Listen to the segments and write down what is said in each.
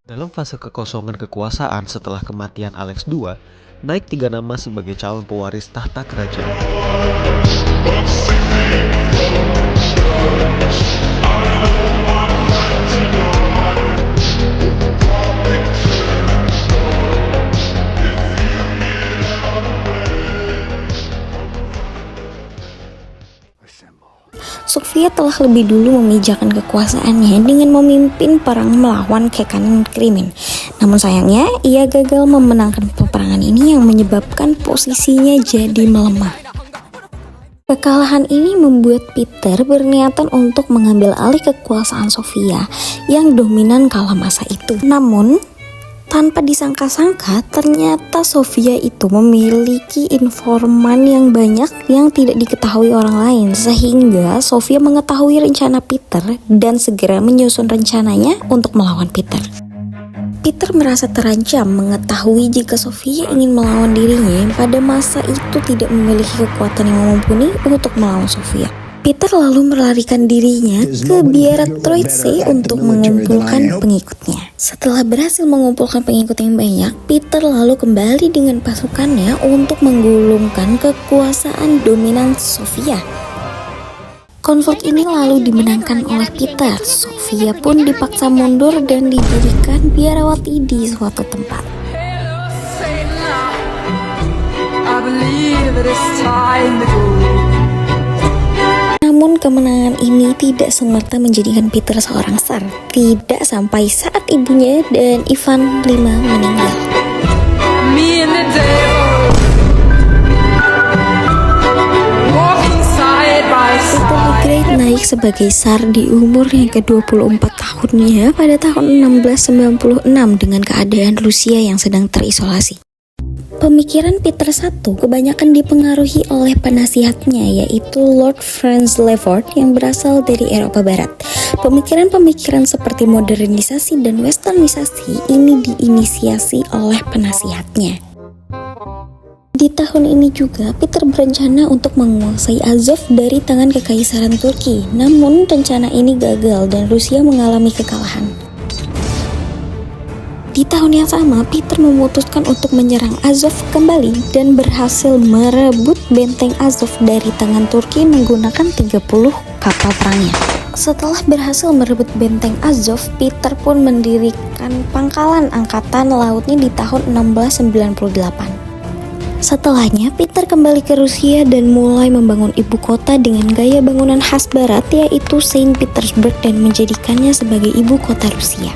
Dalam fase kekosongan kekuasaan setelah kematian Alex II, naik 3 nama sebagai calon pewaris tahta kerajaan. Sofia telah lebih dulu memijakan kekuasaannya dengan memimpin perang melawan kekanan krimen. Namun sayangnya, ia gagal memenangkan peperangan ini yang menyebabkan posisinya jadi melemah. Kekalahan ini membuat Peter berniatan untuk mengambil alih kekuasaan Sofia yang dominan kala masa itu. Namun, tanpa disangka-sangka, ternyata Sofia itu memiliki informan yang banyak yang tidak diketahui orang lain, sehingga Sofia mengetahui rencana Peter dan segera menyusun rencananya untuk melawan Peter. Peter merasa terancam mengetahui jika Sofia ingin melawan dirinya yang pada masa itu tidak memiliki kekuatan yang mumpuni untuk melawan Sofia. Peter lalu melarikan dirinya ke biara Troitse untuk mengumpulkan pengikutnya. Setelah berhasil mengumpulkan pengikut yang banyak, Peter lalu kembali dengan pasukannya untuk menggulungkan kekuasaan dominan Sofia. Konflik ini lalu dimenangkan oleh Peter. Sofia pun dipaksa mundur dan dijadikan biarawati di suatu tempat. Namun kemenangan ini tidak semata menjadikan Peter seorang tsar. Tidak sampai saat ibunya dan Ivan V meninggal. Peter the Great naik sebagai tsar di umur yang ke-24 tahunnya pada tahun 1696 dengan keadaan Rusia yang sedang terisolasi. Pemikiran Peter I kebanyakan dipengaruhi oleh penasihatnya, yaitu Lord Franz Lefort yang berasal dari Eropa Barat. Pemikiran-pemikiran seperti modernisasi dan westernisasi ini diinisiasi oleh penasihatnya. Di tahun ini juga, Peter berencana untuk menguasai Azov dari tangan Kekaisaran Turki. Namun, rencana ini gagal dan Rusia mengalami kekalahan. Di tahun yang sama, Peter memutuskan untuk menyerang Azov kembali dan berhasil merebut benteng Azov dari tangan Turki menggunakan 30 kapal perangnya. Setelah berhasil merebut benteng Azov, Peter pun mendirikan pangkalan angkatan lautnya di tahun 1698. Setelahnya, Peter kembali ke Rusia dan mulai membangun ibu kota dengan gaya bangunan khas barat, yaitu Saint Petersburg, dan menjadikannya sebagai ibu kota Rusia.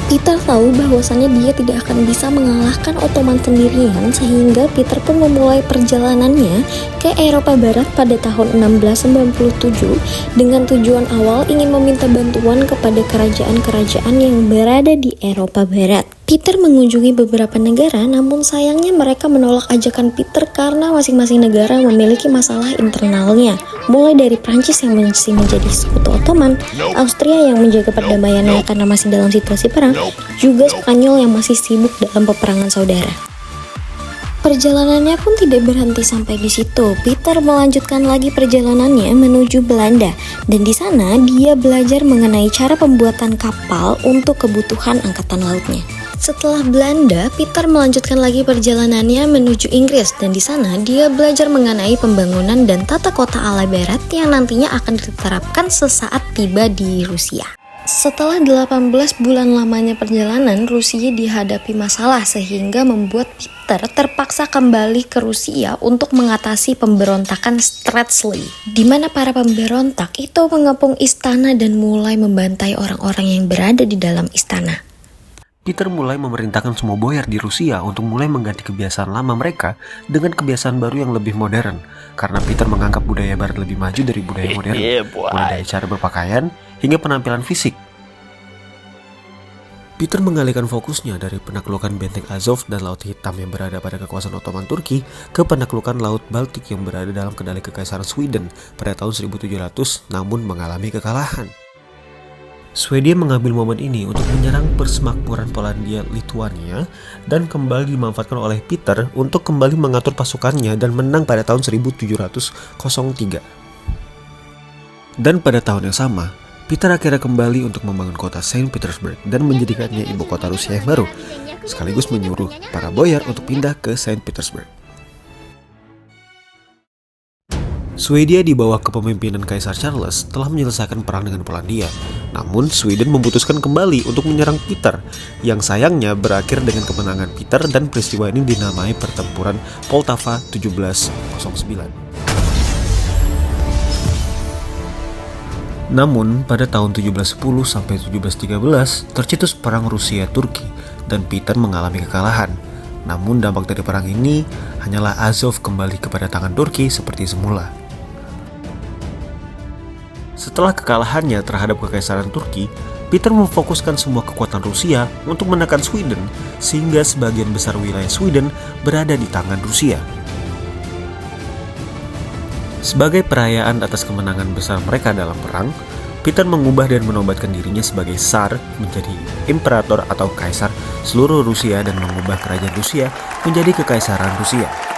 Peter tahu bahwasannya dia tidak akan bisa mengalahkan Ottoman sendirian, sehingga Peter pun memulai perjalanannya ke Eropa Barat pada tahun 1697 dengan tujuan awal ingin meminta bantuan kepada kerajaan-kerajaan yang berada di Eropa Barat. Peter mengunjungi beberapa negara, namun sayangnya mereka menolak ajakan Peter karena masing-masing negara memiliki masalah internalnya, mulai dari Prancis yang masih menjadi sekutu Ottoman, Austria yang menjaga perdamaiannya karena masih dalam situasi perang, juga Spanyol yang masih sibuk dalam peperangan saudara. Perjalanannya pun tidak berhenti sampai di situ. Peter melanjutkan lagi perjalanannya menuju Belanda, dan di sana dia belajar mengenai cara pembuatan kapal untuk kebutuhan angkatan lautnya. Setelah Belanda, Peter melanjutkan lagi perjalanannya menuju Inggris, dan di sana dia belajar mengenai pembangunan dan tata kota ala barat yang nantinya akan diterapkan sesaat tiba di Rusia. Setelah 18 bulan lamanya perjalanan, Rusia dihadapi masalah sehingga membuat Peter terpaksa kembali ke Rusia untuk mengatasi pemberontakan Streltsy, di mana para pemberontak itu mengepung istana dan mulai membantai orang-orang yang berada di dalam istana. Peter mulai memerintahkan semua boyar di Rusia untuk mulai mengganti kebiasaan lama mereka dengan kebiasaan baru yang lebih modern, karena Peter menganggap budaya barat lebih maju dari budaya modern, mulai dari cara berpakaian hingga penampilan fisik. Peter mengalihkan fokusnya dari penaklukan benteng Azov dan Laut Hitam yang berada pada kekuasaan Ottoman Turki ke penaklukan Laut Baltik yang berada dalam kendali Kekaisaran Sweden pada tahun 1700, namun mengalami kekalahan. Swedia mengambil momen ini untuk menyerang persemakmuran Polandia Lituania dan kembali dimanfaatkan oleh Peter untuk kembali mengatur pasukannya dan menang pada tahun 1703. Dan pada tahun yang sama, Peter akhirnya kembali untuk membangun kota Saint Petersburg dan menjadikannya ibu kota Rusia yang baru, sekaligus menyuruh para boyar untuk pindah ke Saint Petersburg. Swedia di bawah kepemimpinan Kaisar Charles telah menyelesaikan perang dengan Polandia. Namun Sweden memutuskan kembali untuk menyerang Peter, yang sayangnya berakhir dengan kemenangan Peter dan peristiwa ini dinamai pertempuran Poltava 1709. Namun pada tahun 1710 sampai 1713 tercetus perang Rusia-Turki dan Peter mengalami kekalahan. Namun dampak dari perang ini hanyalah Azov kembali kepada tangan Turki seperti semula. Setelah kekalahannya terhadap Kekaisaran Turki, Peter memfokuskan semua kekuatan Rusia untuk menekan Sweden sehingga sebagian besar wilayah Sweden berada di tangan Rusia. Sebagai perayaan atas kemenangan besar mereka dalam perang, Peter mengubah dan menobatkan dirinya sebagai Tsar menjadi Imperator atau Kaisar seluruh Rusia dan mengubah kerajaan Rusia menjadi Kekaisaran Rusia.